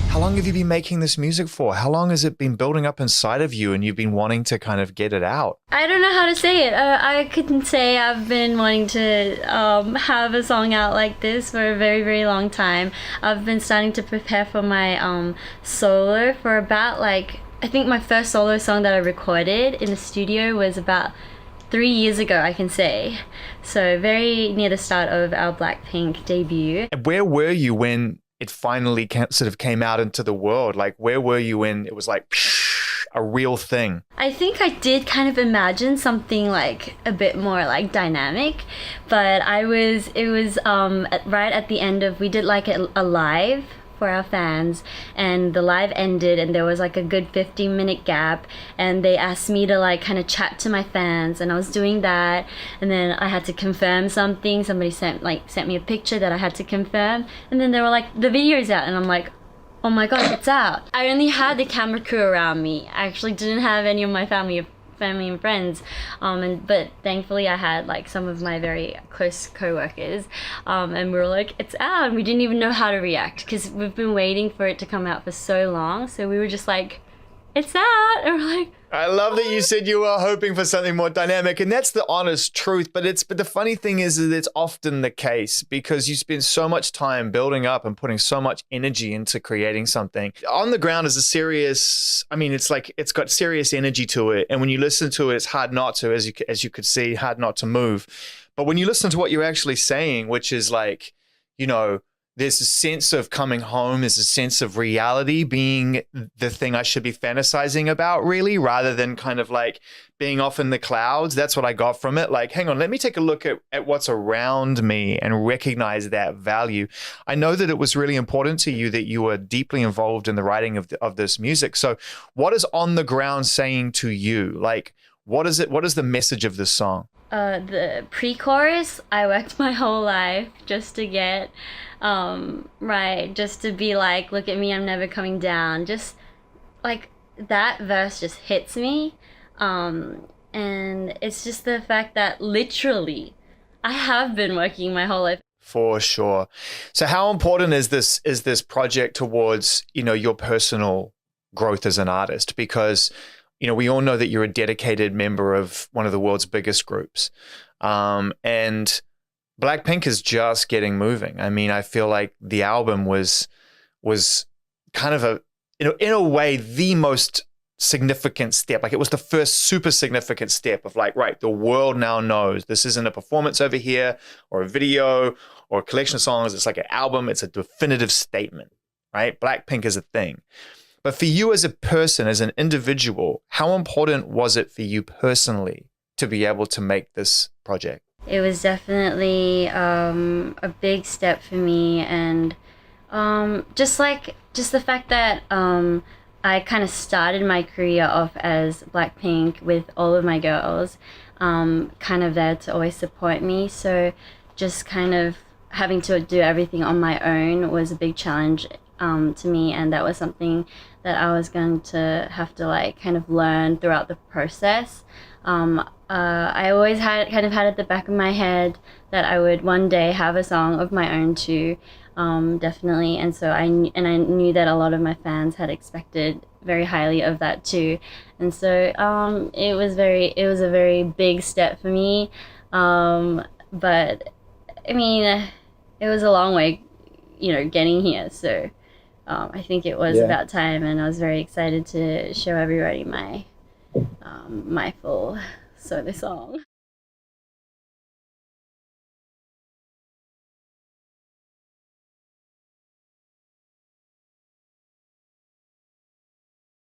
How long have you been making this music for? How long has it been building up inside of you and you've been wanting to kind of get it out? I don't know how to say it. I couldn't say I've been wanting to have a song out like this for a very, very long time. I've been starting to prepare for my solo for about I think my first solo song that I recorded in the studio was about 3 years ago, I can say. So very near the start of our Blackpink debut. And where were you when it finally sort of came out into the world? Like, where were you when it was like a real thing? I think I did kind of imagine something like a bit more like dynamic, but it was right at the end of, we did like a live for our fans, and the live ended and there was like a good 15-minute gap, and they asked me to like kind of chat to my fans, and I was doing that, and then I had to confirm something. Somebody sent me a picture that I had to confirm, and then they were like, the video's out, and I'm like, oh my gosh, it's out. I only had the camera crew around me. I actually didn't have any of my family and friends, but thankfully I had like some of my very close co-workers, and we were like, it's out, and we didn't even know how to react because we've been waiting for it to come out for so long. So we were just like, it's out, and we're like, I love that you said you were hoping for something more dynamic, and that's the honest truth. But the funny thing is that it's often the case because you spend so much time building up and putting so much energy into creating something. On the Ground is a serious, I mean, it's like it's got serious energy to it, and when you listen to it, it's hard not to, as you could see, hard not to move. But when you listen to what you're actually saying, which is like, you know, there's a sense of coming home, there's a sense of reality being the thing I should be fantasizing about, really, rather than kind of like being off in the clouds. That's what I got from it. Like, hang on, let me take a look at what's around me and recognize that value. I know that it was really important to you that you were deeply involved in the writing of this music. So what is On the Ground saying to you? Like, what is it? What is the message of this song? The pre-chorus, I worked my whole life just to get right, just to be like, look at me, I'm never coming down. Just like that verse just hits me, and it's just the fact that literally I have been working my whole life. For sure. So how important is this project towards, you know, your personal growth as an artist? Because, you know, we all know that you're a dedicated member of one of the world's biggest groups. And Blackpink is just getting moving. I mean, I feel like the album was kind of in a way, the most significant step. Like, it was the first super significant step of like, right, the world now knows this isn't a performance over here or a video or a collection of songs. It's like an album. It's a definitive statement, right? Blackpink is a thing. But for you as a person, as an individual, how important was it for you personally to be able to make this project? It was definitely a big step for me, and just the fact that I kind of started my career off as Blackpink with all of my girls, kind of there to always support me. So just kind of having to do everything on my own was a big challenge to me, and that was something that I was going to have to like kind of learn throughout the process. I always had at the back of my head that I would one day have a song of my own too, definitely. And so I knew that a lot of my fans had expected very highly of that too. And so it was a very big step for me. But I mean, it was a long way, you know, getting here. So I think it was about time, and I was very excited to show everybody my full solo song.